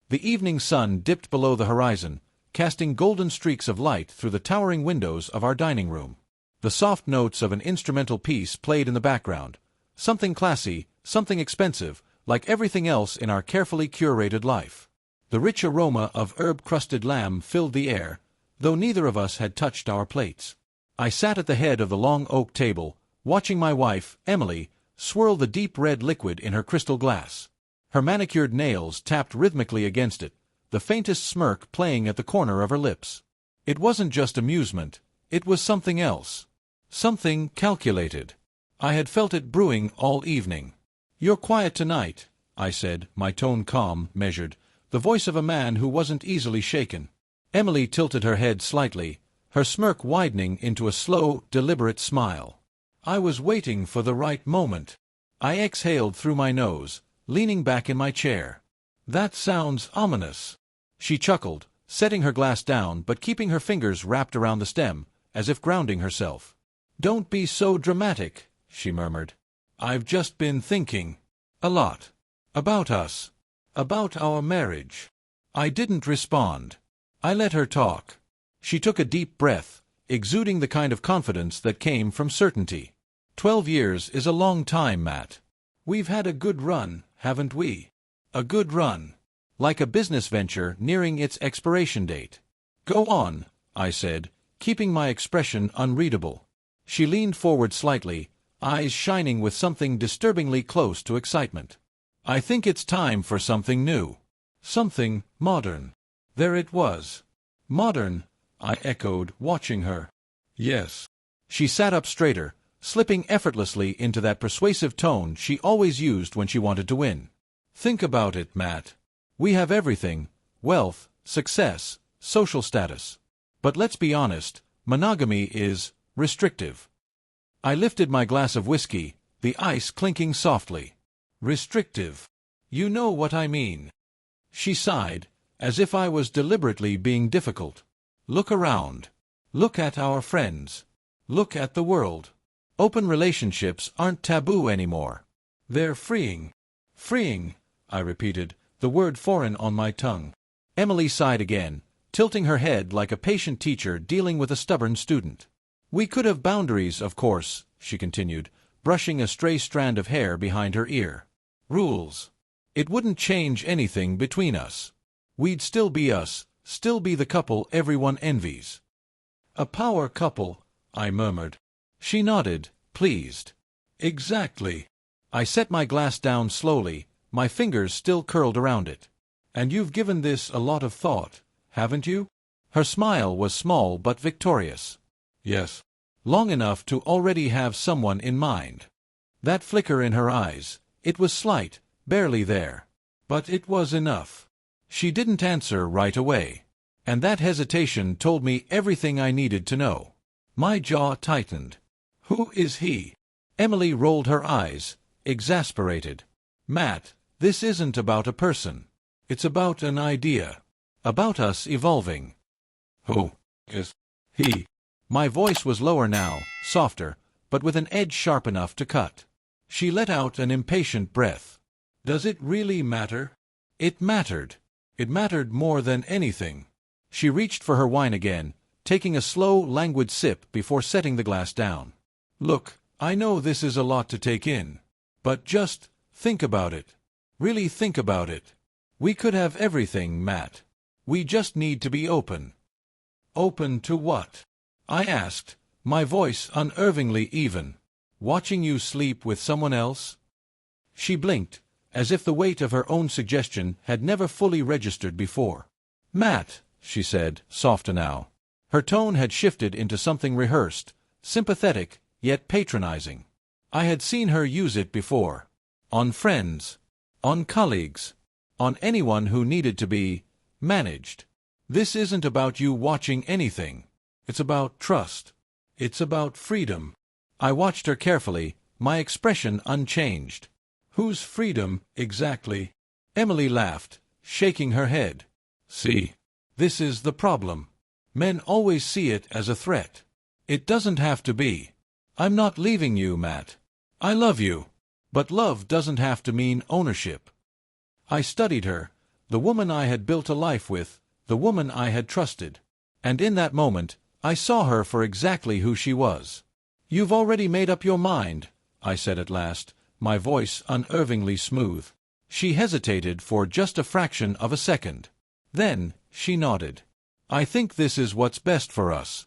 The evening sun dipped below the horizon, casting golden streaks of light through the towering windows of our dining room. The soft notes of an instrumental piece played in the background. Something classy, something expensive, like everything else in our carefully curated life. The rich aroma of herb-crusted lamb filled the air, though neither of us had touched our plates. I sat at the head of the long oak table, watching my wife, Emily, swirl the deep red liquid in her crystal glass. Her manicured nails tapped rhythmically against it, the faintest smirk playing at the corner of her lips. It wasn't just amusement, it was something else. Something calculated. I had felt it brewing all evening. "You're quiet tonight," I said, my tone calm, measured, the voice of a man who wasn't easily shaken. Emily tilted her head slightly, her smirk widening into a slow, deliberate smile. I was waiting for the right moment. I exhaled through my nose, leaning back in my chair. "That sounds ominous." She chuckled, setting her glass down but keeping her fingers wrapped around the stem, as if grounding herself. "Don't be so dramatic," she murmured. "I've just been thinking. A lot. About us. About our marriage." I didn't respond. I let her talk. She took a deep breath, exuding the kind of confidence that came from certainty. 12 years is a long time, Matt. We've had a good run, haven't we? A good run. Like a business venture nearing its expiration date. "Go on," I said, keeping my expression unreadable. She leaned forward slightly, eyes shining with something disturbingly close to excitement. "I think it's time for something new. Something modern." There it was. "Modern," I echoed, watching her. "Yes." She sat up straighter, slipping effortlessly into that persuasive tone she always used when she wanted to win. "Think about it, Matt. We have everything: wealth, success, social status. But let's be honest, monogamy is restrictive." I lifted my glass of whiskey, the ice clinking softly. "Restrictive. You know what I mean." She sighed, as if I was deliberately being difficult. "Look around. Look at our friends. Look at the world. Open relationships aren't taboo anymore. They're freeing." "Freeing," I repeated, the word foreign on my tongue. Emily sighed again, tilting her head like a patient teacher dealing with a stubborn student. "We could have boundaries, of course," she continued, brushing a stray strand of hair behind her ear. "Rules. It wouldn't change anything between us. We'd still be us, still be the couple everyone envies." "A power couple," I murmured. She nodded, pleased. "Exactly." I set my glass down slowly, my fingers still curled around it. "And you've given this a lot of thought, haven't you?" Her smile was small but victorious. "Yes." "Long enough to already have someone in mind." That flicker in her eyes, it was slight, barely there. But it was enough. She didn't answer right away. And that hesitation told me everything I needed to know. My jaw tightened. "Who is he?" Emily rolled her eyes, exasperated. "Matt, this isn't about a person. It's about an idea. About us evolving." "Who is he?" My voice was lower now, softer, but with an edge sharp enough to cut. She let out an impatient breath. "Does it really matter?" It mattered. It mattered more than anything. She reached for her wine again, taking a slow, languid sip before setting the glass down. "Look, I know this is a lot to take in. But just think about it. Really think about it. We could have everything, Matt. We just need to be open." "Open to what?" I asked, my voice unervingly even. "Watching you sleep with someone else?" She blinked, as if the weight of her own suggestion had never fully registered before. "Matt," she said, softer now. Her tone had shifted into something rehearsed, sympathetic, yet patronizing. I had seen her use it before. On friends. On colleagues. On anyone who needed to be managed. "This isn't about you watching anything. It's about trust. It's about freedom." I watched her carefully, my expression unchanged. "Whose freedom, exactly?" Emily laughed, shaking her head. "See, this is the problem. Men always see it as a threat. It doesn't have to be. I'm not leaving you, Matt. I love you. But love doesn't have to mean ownership." I studied her, the woman I had built a life with, the woman I had trusted. And in that moment, I saw her for exactly who she was. "You've already made up your mind," I said at last, my voice unervingly smooth. She hesitated for just a fraction of a second. Then, she nodded. "I think this is what's best for us."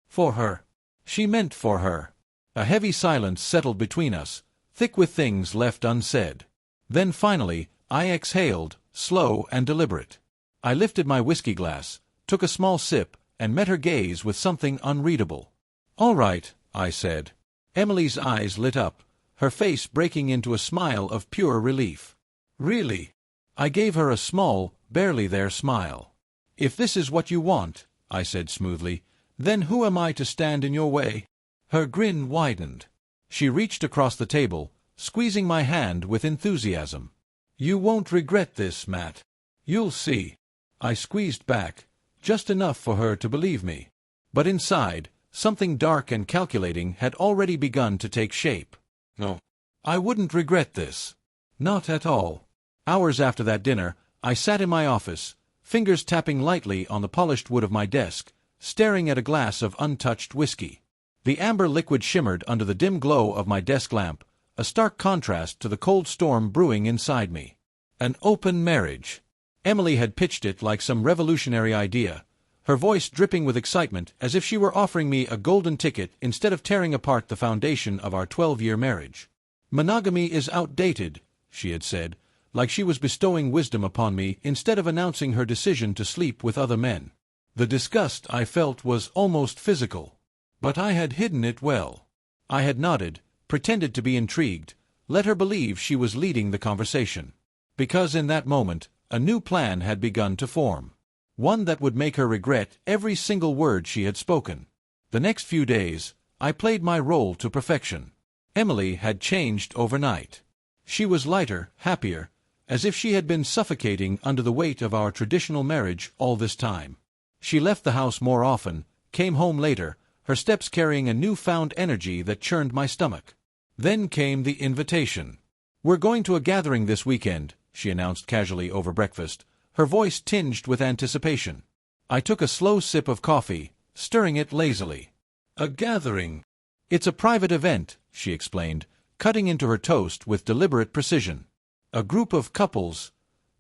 For her. She meant for her. A heavy silence settled between us, thick with things left unsaid. Then finally, I exhaled, slow and deliberate. I lifted my whiskey glass, took a small sip, and met her gaze with something unreadable. "All right," I said. Emily's eyes lit up, her face breaking into a smile of pure relief. "Really?" I gave her a small, barely there smile. "If this is what you want," I said smoothly, "then who am I to stand in your way?" Her grin widened. She reached across the table, squeezing my hand with enthusiasm. "You won't regret this, Matt. You'll see." I squeezed back, just enough for her to believe me. But inside, something dark and calculating had already begun to take shape. "No, I wouldn't regret this. Not at all." Hours after that dinner, I sat in my office, fingers tapping lightly on the polished wood of my desk, staring at a glass of untouched whiskey. The amber liquid shimmered under the dim glow of my desk lamp, a stark contrast to the cold storm brewing inside me. An open marriage. Emily had pitched it like some revolutionary idea, her voice dripping with excitement as if she were offering me a golden ticket instead of tearing apart the foundation of our 12-year marriage. "Monogamy is outdated," she had said, like she was bestowing wisdom upon me instead of announcing her decision to sleep with other men. The disgust I felt was almost physical. But I had hidden it well. I had nodded, pretended to be intrigued, let her believe she was leading the conversation. Because in that moment, a new plan had begun to form. One that would make her regret every single word she had spoken. The next few days, I played my role to perfection. Emily had changed overnight. She was lighter, happier, as if she had been suffocating under the weight of our traditional marriage all this time. She left the house more often, came home later, her steps carrying a newfound energy that churned my stomach. Then came the invitation. "We're going to a gathering this weekend," she announced casually over breakfast, her voice tinged with anticipation. I took a slow sip of coffee, stirring it lazily. "A gathering?" "It's a private event," she explained, cutting into her toast with deliberate precision. "A group of couples,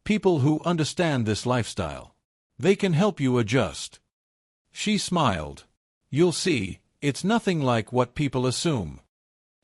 people who understand this lifestyle. They can help you adjust." She smiled. "You'll see, it's nothing like what people assume."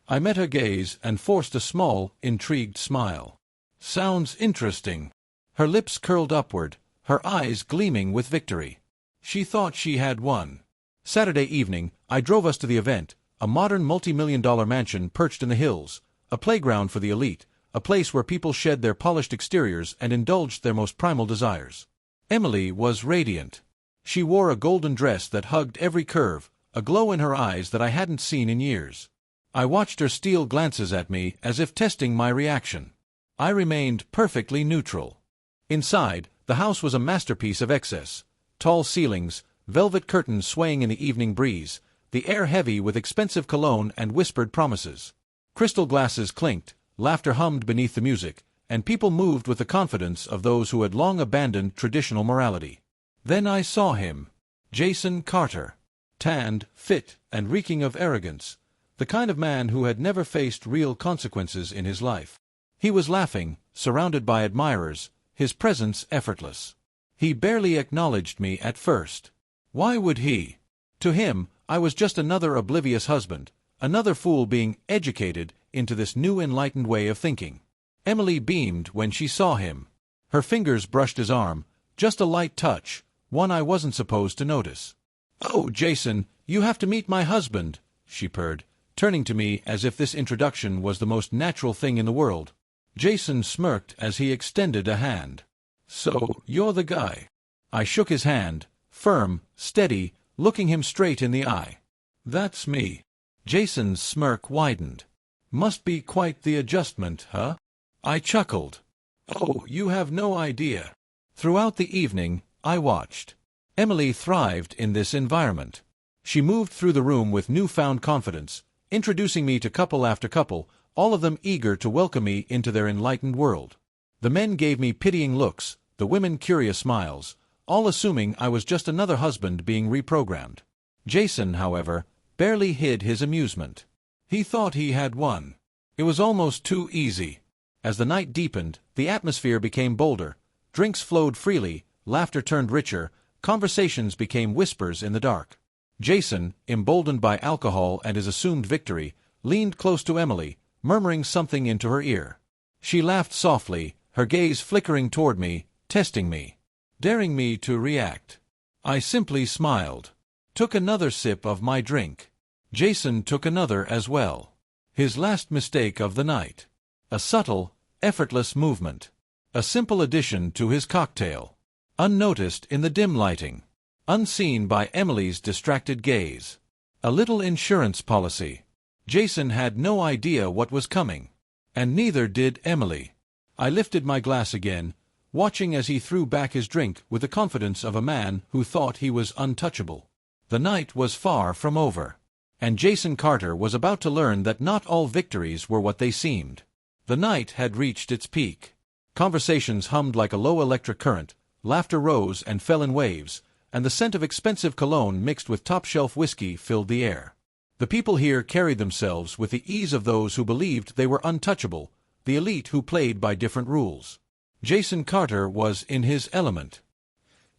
I met her gaze and forced a small, intrigued smile. "Sounds interesting." Her lips curled upward, her eyes gleaming with victory. She thought she had won. Saturday evening, I drove us to the event, a modern multi-million-dollar mansion perched in the hills, a playground for the elite, a place where people shed their polished exteriors and indulged their most primal desires. Emily was radiant. She wore a golden dress that hugged every curve, a glow in her eyes that I hadn't seen in years. I watched her steal glances at me as if testing my reaction. I remained perfectly neutral. Inside, the house was a masterpiece of excess. Tall ceilings, velvet curtains swaying in the evening breeze, the air heavy with expensive cologne and whispered promises. Crystal glasses clinked, laughter hummed beneath the music, and people moved with the confidence of those who had long abandoned traditional morality. Then I saw him. Jason Carter. Tanned, fit, and reeking of arrogance. The kind of man who had never faced real consequences in his life. He was laughing, surrounded by admirers, his presence effortless. He barely acknowledged me at first. Why would he? To him, I was just another oblivious husband, another fool being educated into this new enlightened way of thinking. Emily beamed when she saw him. Her fingers brushed his arm, just a light touch, one I wasn't supposed to notice. "Oh, Jason, you have to meet my husband," she purred, turning to me as if this introduction was the most natural thing in the world. Jason smirked as he extended a hand. "So, you're the guy." I shook his hand, firm, steady, looking him straight in the eye. "That's me." Jason's smirk widened. "Must be quite the adjustment, huh?" I chuckled. "Oh, you have no idea." Throughout the evening, I watched. Emily thrived in this environment. She moved through the room with newfound confidence, introducing me to couple after couple, all of them eager to welcome me into their enlightened world. The men gave me pitying looks, the women curious smiles, all assuming I was just another husband being reprogrammed. Jason, however, barely hid his amusement. He thought he had won. It was almost too easy. As the night deepened, the atmosphere became bolder, drinks flowed freely, laughter turned richer, conversations became whispers in the dark. Jason, emboldened by alcohol and his assumed victory, leaned close to Emily, murmuring something into her ear. She laughed softly, her gaze flickering toward me, testing me, daring me to react. I simply smiled. Took another sip of my drink. Jason took another as well. His last mistake of the night. A subtle, effortless movement. A simple addition to his cocktail. Unnoticed in the dim lighting. Unseen by Emily's distracted gaze. A little insurance policy. Jason had no idea what was coming. And neither did Emily. I lifted my glass again, watching as he threw back his drink with the confidence of a man who thought he was untouchable. The night was far from over. And Jason Carter was about to learn that not all victories were what they seemed. The night had reached its peak. Conversations hummed like a low electric current, laughter rose and fell in waves, and the scent of expensive cologne mixed with top-shelf whiskey filled the air. The people here carried themselves with the ease of those who believed they were untouchable, the elite who played by different rules. Jason Carter was in his element.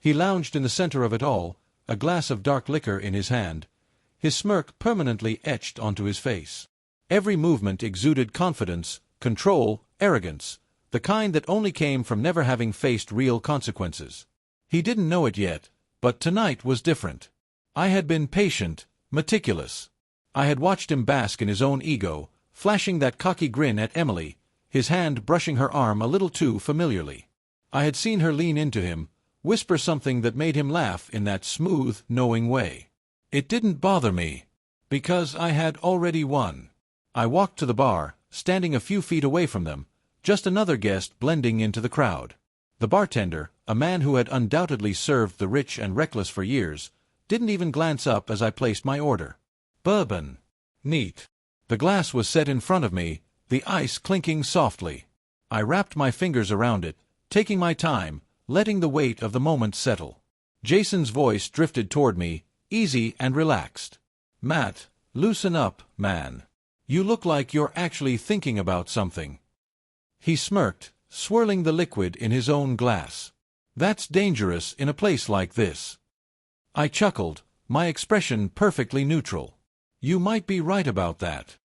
He lounged in the center of it all, a glass of dark liquor in his hand, his smirk permanently etched onto his face. Every movement exuded confidence, control, arrogance, the kind that only came from never having faced real consequences. He didn't know it yet, but tonight was different. I had been patient, meticulous. I had watched him bask in his own ego, flashing that cocky grin at Emily, his hand brushing her arm a little too familiarly. I had seen her lean into him, whisper something that made him laugh in that smooth, knowing way. It didn't bother me, because I had already won. I walked to the bar, standing a few feet away from them, just another guest blending into the crowd. The bartender, a man who had undoubtedly served the rich and reckless for years, didn't even glance up as I placed my order. Bourbon. Neat. The glass was set in front of me, the ice clinking softly. I wrapped my fingers around it, taking my time, letting the weight of the moment settle. Jason's voice drifted toward me, easy and relaxed. Matt, loosen up, man. You look like you're actually thinking about something. He smirked, swirling the liquid in his own glass. That's dangerous in a place like this. I chuckled, my expression perfectly neutral. You might be right about that.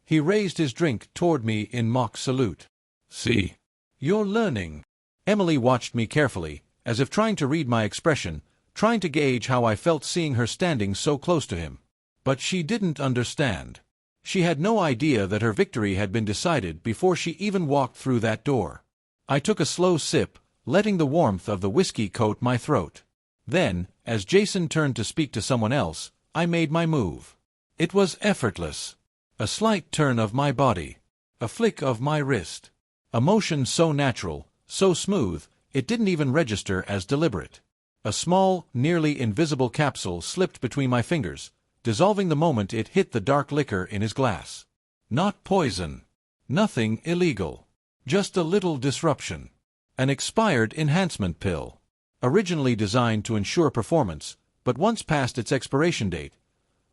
He raised his drink toward me in mock salute. See? You're learning. Emily watched me carefully, as if trying to read my expression, trying to gauge how I felt seeing her standing so close to him. But she didn't understand. She had no idea that her victory had been decided before she even walked through that door. I took a slow sip, letting the warmth of the whiskey coat my throat. Then, as Jason turned to speak to someone else, I made my move. It was effortless. A slight turn of my body. A flick of my wrist. A motion so natural, so smooth, it didn't even register as deliberate. A small, nearly invisible capsule slipped between my fingers, dissolving the moment it hit the dark liquor in his glass. Not poison. Nothing illegal. Just a little disruption. An expired enhancement pill. Originally designed to ensure performance, but once past its expiration date,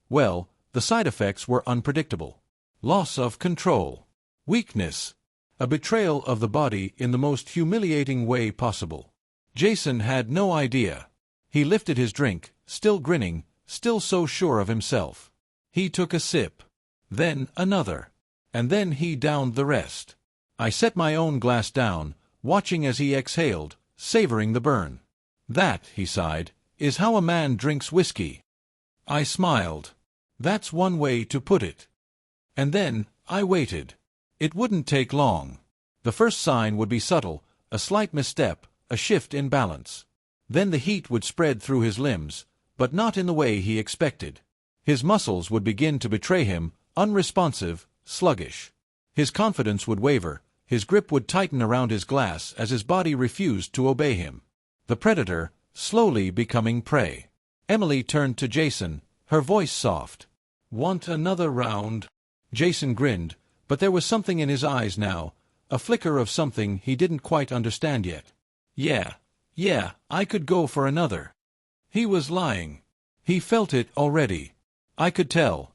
well, the side effects were unpredictable. Loss of control. Weakness. A betrayal of the body in the most humiliating way possible. Jason had no idea. He lifted his drink, still grinning, still so sure of himself. He took a sip. Then another. And then he downed the rest. I set my own glass down, watching as he exhaled, savoring the burn. That, he sighed, is how a man drinks whiskey. I smiled. That's one way to put it. And then, I waited. It wouldn't take long. The first sign would be subtle, a slight misstep, a shift in balance. Then the heat would spread through his limbs, but not in the way he expected. His muscles would begin to betray him, unresponsive, sluggish. His confidence would waver, his grip would tighten around his glass as his body refused to obey him. The predator, slowly becoming prey. Emily turned to Jason, her voice soft. Want another round? Jason grinned, but there was something in his eyes now, a flicker of something he didn't quite understand yet. Yeah, I could go for another. He was lying. He felt it already. I could tell.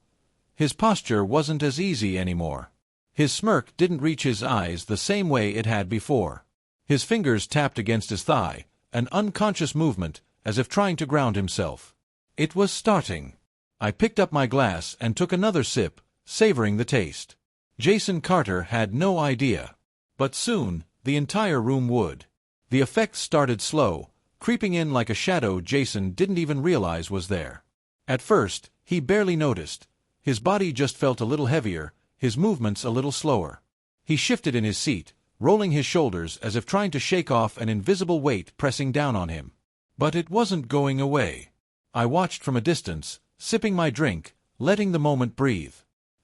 His posture wasn't as easy anymore. His smirk didn't reach his eyes the same way it had before. His fingers tapped against his thigh, an unconscious movement, as if trying to ground himself. It was starting. I picked up my glass and took another sip, savoring the taste. Jason Carter had no idea. But soon, the entire room would. The effects started slow, creeping in like a shadow Jason didn't even realize was there. At first, he barely noticed. His body just felt a little heavier, his movements a little slower. He shifted in his seat, rolling his shoulders as if trying to shake off an invisible weight pressing down on him. But it wasn't going away. I watched from a distance, sipping my drink, letting the moment breathe.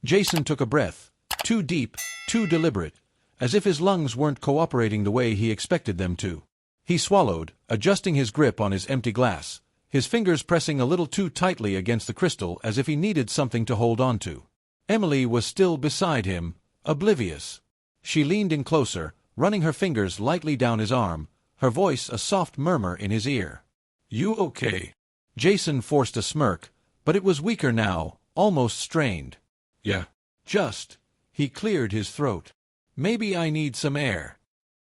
Jason took a breath, too deep, too deliberate, as if his lungs weren't cooperating the way he expected them to. He swallowed, adjusting his grip on his empty glass, his fingers pressing a little too tightly against the crystal as if he needed something to hold on to. Emily was still beside him, oblivious. She leaned in closer, running her fingers lightly down his arm, her voice a soft murmur in his ear. "You okay?" Jason forced a smirk, but it was weaker now, almost strained. "Yeah. Just." He cleared his throat. "Maybe I need some air."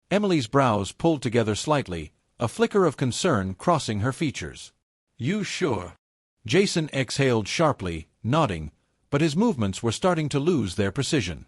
Emily's brows pulled together slightly, a flicker of concern crossing her features. "You sure?" Jason exhaled sharply, nodding, but his movements were starting to lose their precision.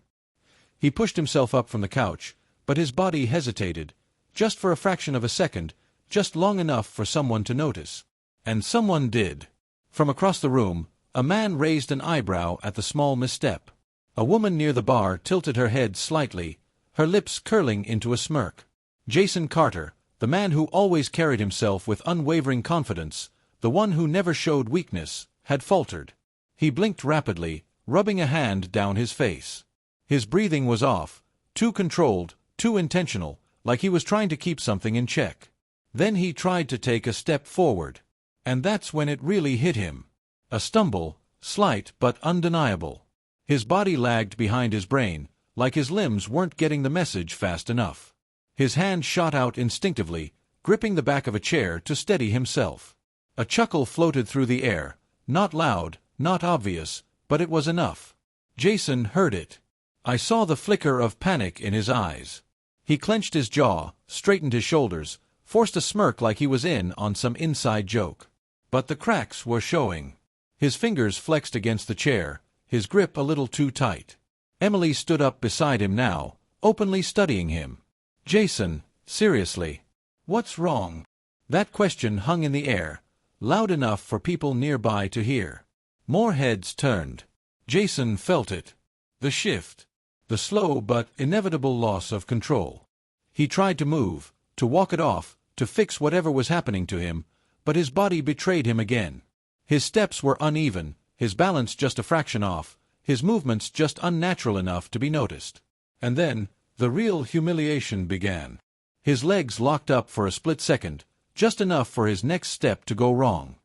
He pushed himself up from the couch, but his body hesitated, just for a fraction of a second, just long enough for someone to notice. And someone did. From across the room, a man raised an eyebrow at the small misstep. A woman near the bar tilted her head slightly, her lips curling into a smirk. Jason Carter, the man who always carried himself with unwavering confidence, the one who never showed weakness, had faltered. He blinked rapidly, rubbing a hand down his face. His breathing was off, too controlled, too intentional, like he was trying to keep something in check. Then he tried to take a step forward. And that's when it really hit him. A stumble, slight but undeniable. His body lagged behind his brain, like his limbs weren't getting the message fast enough. His hand shot out instinctively, gripping the back of a chair to steady himself. A chuckle floated through the air, not loud, not obvious, but it was enough. Jason heard it. I saw the flicker of panic in his eyes. He clenched his jaw, straightened his shoulders, forced a smirk like he was in on some inside joke. But the cracks were showing. His fingers flexed against the chair, his grip a little too tight. Emily stood up beside him now, openly studying him. "Jason, seriously, what's wrong?" That question hung in the air, loud enough for people nearby to hear. More heads turned. Jason felt it. The shift. The slow but inevitable loss of control. He tried to move, to walk it off, to fix whatever was happening to him, but his body betrayed him again. His steps were uneven, his balance just a fraction off, his movements just unnatural enough to be noticed. And then, the real humiliation began. His legs locked up for a split second, just enough for his next step to go wrong.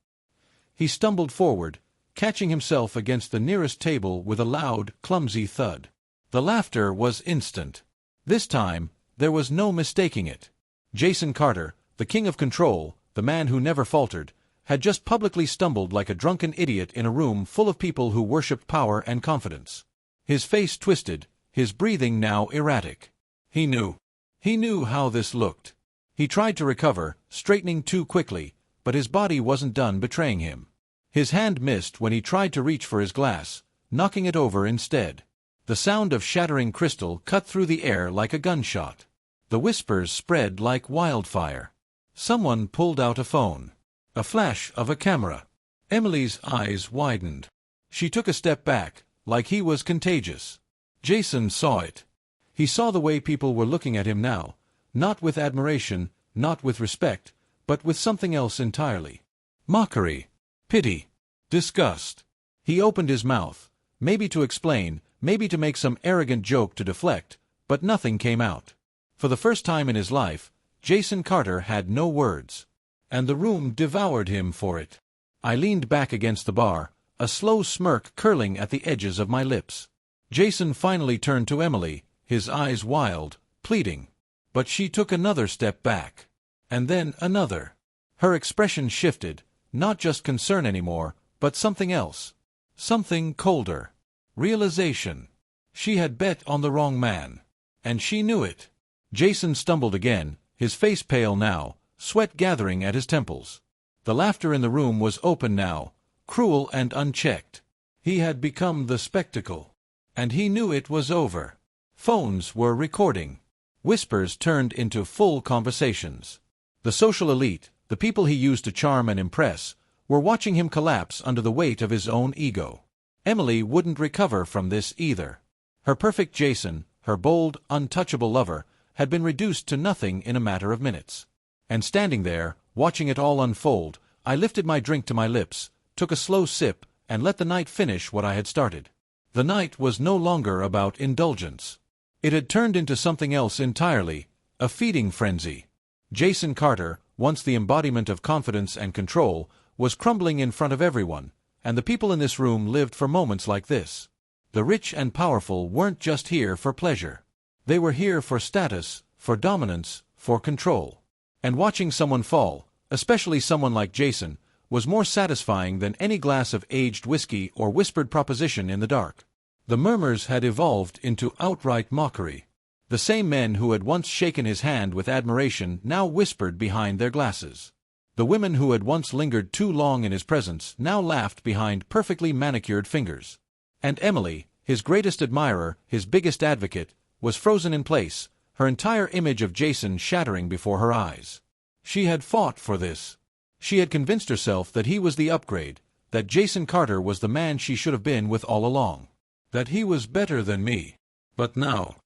He stumbled forward, catching himself against the nearest table with a loud, clumsy thud. The laughter was instant. This time, there was no mistaking it. Jason Carter, the king of control, the man who never faltered, had just publicly stumbled like a drunken idiot in a room full of people who worshipped power and confidence. His face twisted, his breathing now erratic. He knew. He knew how this looked. He tried to recover, straightening too quickly, but his body wasn't done betraying him. His hand missed when he tried to reach for his glass, knocking it over instead. The sound of shattering crystal cut through the air like a gunshot. The whispers spread like wildfire. Someone pulled out a phone. A flash of a camera. Emily's eyes widened. She took a step back, like he was contagious. Jason saw it. He saw the way people were looking at him now, not with admiration, not with respect, but with something else entirely. Mockery. Pity. Disgust. He opened his mouth, maybe to explain, maybe to make some arrogant joke to deflect, but nothing came out. For the first time in his life, Jason Carter had no words. And the room devoured him for it. I leaned back against the bar, a slow smirk curling at the edges of my lips. Jason finally turned to Emily, his eyes wild, pleading. But she took another step back. And then another. Her expression shifted, not just concern anymore, but something else. Something colder. Realization. She had bet on the wrong man. And she knew it. Jason stumbled again, his face pale now, sweat gathering at his temples. The laughter in the room was open now, cruel and unchecked. He had become the spectacle. And he knew it was over. Phones were recording. Whispers turned into full conversations. The social elite, the people he used to charm and impress, were watching him collapse under the weight of his own ego. Emily wouldn't recover from this either. Her perfect Jason, her bold, untouchable lover, had been reduced to nothing in a matter of minutes. And standing there, watching it all unfold, I lifted my drink to my lips, took a slow sip, and let the night finish what I had started. The night was no longer about indulgence. It had turned into something else entirely, a feeding frenzy. Jason Carter, once the embodiment of confidence and control, was crumbling in front of everyone, and the people in this room lived for moments like this. The rich and powerful weren't just here for pleasure. They were here for status, for dominance, for control. And watching someone fall, especially someone like Jason, was more satisfying than any glass of aged whiskey or whispered proposition in the dark. The murmurs had evolved into outright mockery. The same men who had once shaken his hand with admiration now whispered behind their glasses. The women who had once lingered too long in his presence now laughed behind perfectly manicured fingers. And Emily, his greatest admirer, his biggest advocate, was frozen in place, her entire image of Jason shattering before her eyes. She had fought for this. She had convinced herself that he was the upgrade, that Jason Carter was the man she should have been with all along. That he was better than me. But now,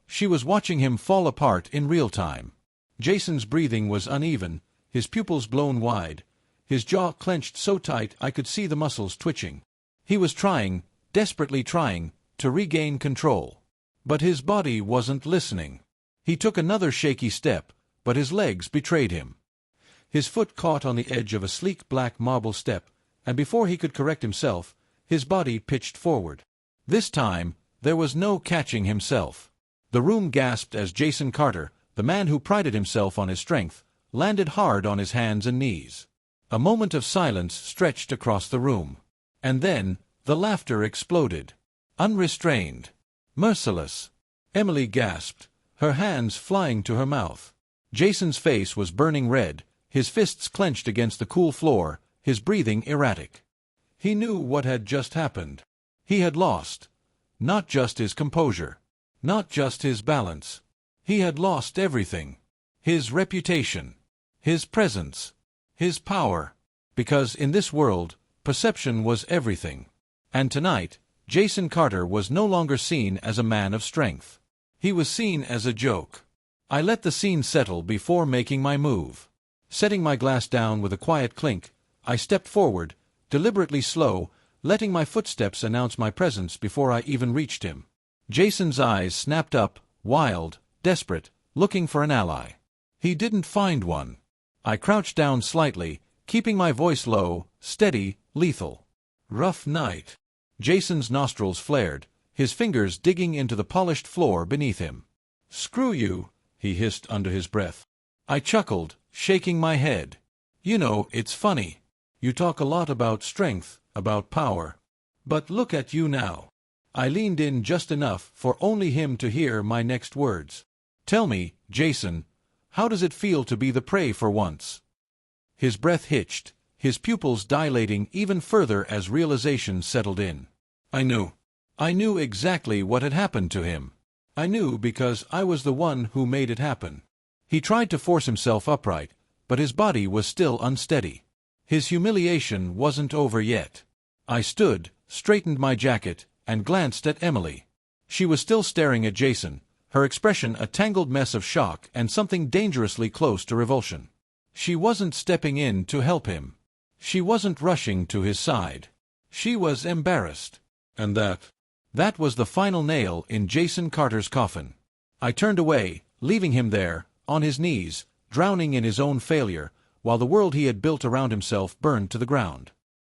she was watching him fall apart in real time. Jason's breathing was uneven, his pupils blown wide, his jaw clenched so tight I could see the muscles twitching. He was trying, desperately trying, to regain control. But his body wasn't listening. He took another shaky step, but his legs betrayed him. His foot caught on the edge of a sleek black marble step, and before he could correct himself, his body pitched forward. This time, there was no catching himself. The room gasped as Jason Carter, the man who prided himself on his strength, landed hard on his hands and knees. A moment of silence stretched across the room. And then, the laughter exploded. Unrestrained. Merciless. Emily gasped, her hands flying to her mouth. Jason's face was burning red, his fists clenched against the cool floor, his breathing erratic. He knew what had just happened. He had lost. Not just his composure. Not just his balance. He had lost everything. His reputation. His presence. His power. Because in this world, perception was everything. And tonight, Jason Carter was no longer seen as a man of strength. He was seen as a joke. I let the scene settle before making my move. Setting my glass down with a quiet clink, I stepped forward, deliberately slow, letting my footsteps announce my presence before I even reached him. Jason's eyes snapped up, wild, desperate, looking for an ally. He didn't find one. I crouched down slightly, keeping my voice low, steady, lethal. Rough night. Jason's nostrils flared, his fingers digging into the polished floor beneath him. "Screw you," he hissed under his breath. I chuckled, shaking my head. "You know, it's funny. You talk a lot about strength, about power. But look at you now." I leaned in just enough for only him to hear my next words. "Tell me, Jason, how does it feel to be the prey for once?" His breath hitched, his pupils dilating even further as realization settled in. I knew exactly what had happened to him. I knew because I was the one who made it happen. He tried to force himself upright, but his body was still unsteady. His humiliation wasn't over yet. I stood, straightened my jacket, and glanced at Emily. She was still staring at Jason, her expression a tangled mess of shock and something dangerously close to revulsion. She wasn't stepping in to help him. She wasn't rushing to his side. She was embarrassed. And that was the final nail in Jason Carter's coffin. I turned away, leaving him there, on his knees, drowning in his own failure, while the world he had built around himself burned to the ground.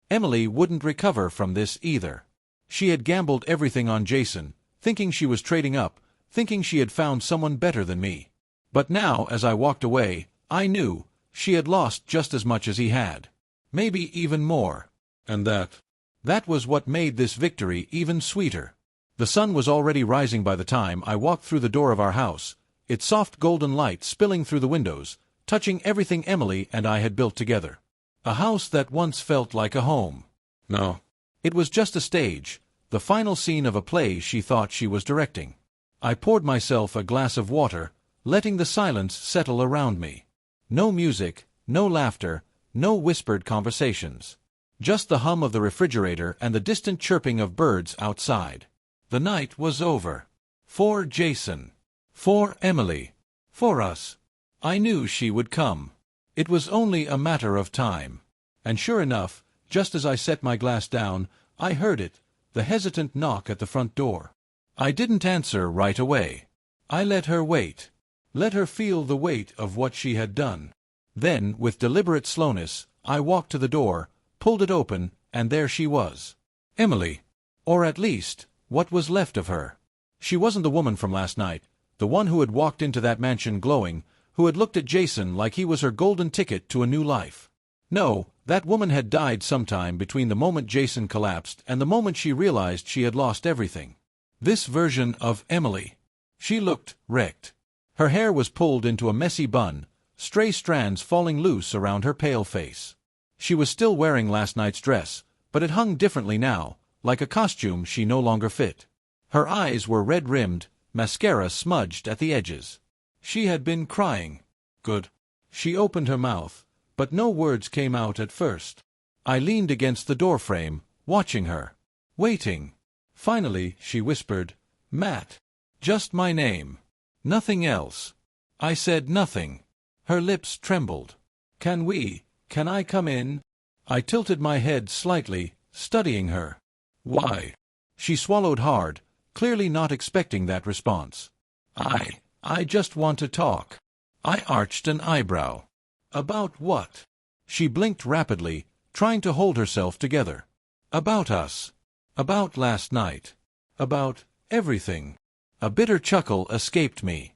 Emily wouldn't recover from this either. She had gambled everything on Jason, thinking she was trading up, thinking she had found someone better than me. But now, as I walked away, I knew she had lost just as much as he had. Maybe even more. And that was what made this victory even sweeter. The sun was already rising by the time I walked through the door of our house, its soft golden light spilling through the windows, touching everything Emily and I had built together. A house that once felt like a home. No. It was just a stage, the final scene of a play she thought she was directing. I poured myself a glass of water, letting the silence settle around me. No music, no laughter, no whispered conversations. Just the hum of the refrigerator and the distant chirping of birds outside. The night was over. For Jason. For Emily. For us. I knew she would come. It was only a matter of time. And sure enough, just as I set my glass down, I heard it, the hesitant knock at the front door. I didn't answer right away. I let her wait. Let her feel the weight of what she had done. Then, with deliberate slowness, I walked to the door, pulled it open, and there she was. Emily. Or at least, what was left of her. She wasn't the woman from last night, the one who had walked into that mansion glowing, who had looked at Jason like he was her golden ticket to a new life. No, that woman had died sometime between the moment Jason collapsed and the moment she realized she had lost everything. This version of Emily. She looked wrecked. Her hair was pulled into a messy bun, stray strands falling loose around her pale face. She was still wearing last night's dress, but it hung differently now, like a costume she no longer fit. Her eyes were red-rimmed, mascara smudged at the edges. She had been crying. Good. She opened her mouth, but no words came out at first. I leaned against the doorframe, watching her. Waiting. Finally, she whispered, "Matt." Just my name. Nothing else. I said nothing. Her lips trembled. Can I come in?" I tilted my head slightly, studying her. "Why?" She swallowed hard, clearly not expecting that response. I just want to talk." I arched an eyebrow. "About what?" She blinked rapidly, trying to hold herself together. "About us. About last night. About everything." A bitter chuckle escaped me.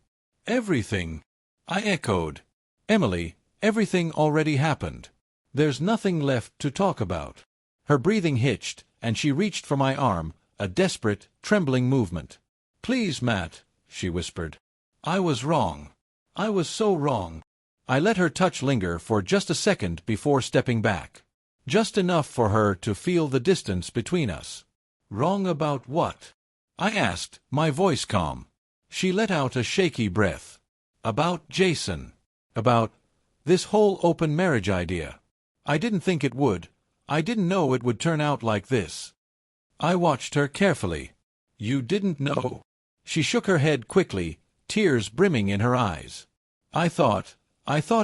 "Everything?" I echoed. "Emily, everything already happened. There's nothing left to talk about." Her breathing hitched, and she reached for my arm, a desperate, trembling movement. "Please, Matt," she whispered. "I was wrong. I was so wrong." I let her touch linger for just a second before stepping back. Just enough for her to feel the distance between us. "Wrong about what?" I asked, my voice calm. She let out a shaky breath. "About Jason. About this whole open marriage idea. I didn't think it would. I didn't know it would turn out like this." I watched her carefully. "You didn't know?" She shook her head quickly, tears brimming in her eyes. I thought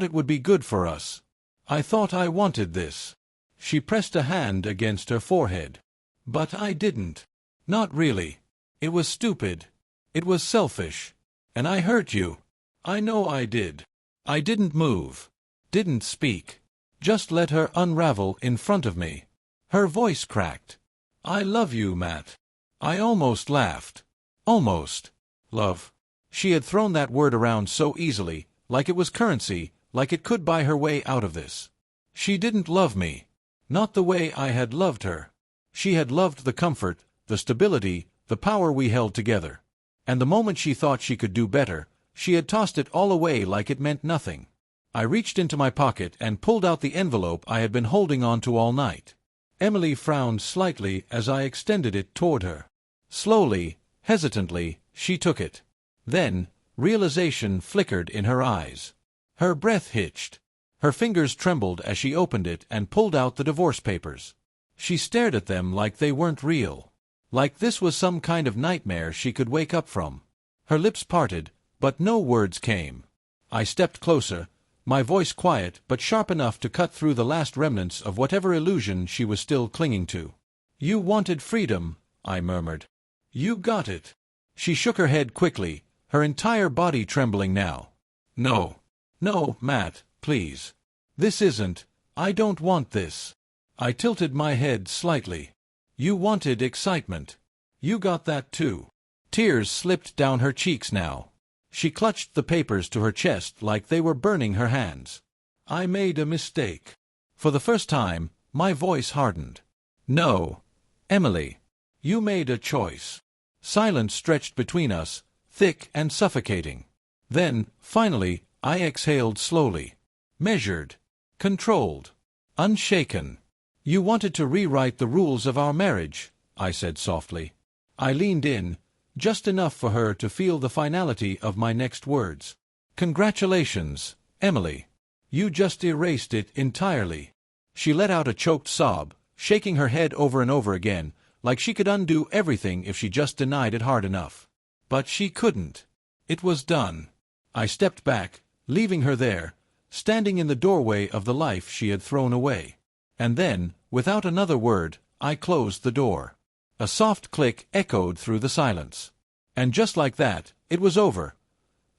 it would be good for us. I thought I wanted this." She pressed a hand against her forehead. "But I didn't. Not really. It was stupid. It was selfish. And I hurt you. I know I did." I didn't move. Didn't speak. Just let her unravel in front of me. Her voice cracked. "I love you, Matt." I almost laughed. Almost. Love. She had thrown that word around so easily, like it was currency, like it could buy her way out of this. She didn't love me. Not the way I had loved her. She had loved the comfort, the stability, the power we held together. And the moment she thought she could do better, she had tossed it all away like it meant nothing. I reached into my pocket and pulled out the envelope I had been holding on to all night. Emily frowned slightly as I extended it toward her. Slowly, hesitantly, she took it. Then, realization flickered in her eyes. Her breath hitched. Her fingers trembled as she opened it and pulled out the divorce papers. She stared at them like they weren't real. Like this was some kind of nightmare she could wake up from. Her lips parted, but no words came. I stepped closer, my voice quiet but sharp enough to cut through the last remnants of whatever illusion she was still clinging to. "You wanted freedom," I murmured. "You got it." She shook her head quickly, her entire body trembling now. "No. No, Matt, please. This isn't. I don't want this." I tilted my head slightly. "You wanted excitement. You got that too." Tears slipped down her cheeks now. She clutched the papers to her chest like they were burning her hands. I made a mistake. For the first time, my voice hardened. No, Emily. You made a choice. Silence stretched between us, thick and suffocating. Then, finally, I exhaled slowly. Measured. Controlled. Unshaken. You wanted to rewrite the rules of our marriage, I said softly. I leaned in, just enough for her to feel the finality of my next words. Congratulations, Emily. You just erased it entirely. She let out a choked sob, shaking her head over and over again, like she could undo everything if she just denied it hard enough. But she couldn't. It was done. I stepped back, leaving her there, standing in the doorway of the life she had thrown away. And then, without another word, I closed the door. A soft click echoed through the silence. And just like that, it was over.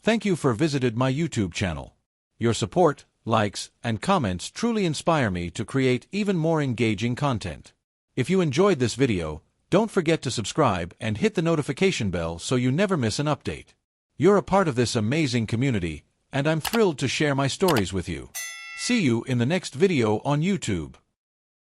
Thank you for visiting my YouTube channel. Your support, likes, and comments truly inspire me to create even more engaging content. If you enjoyed this video, don't forget to subscribe and hit the notification bell so you never miss an update. You're a part of this amazing community, and I'm thrilled to share my stories with you. See you in the next video on YouTube.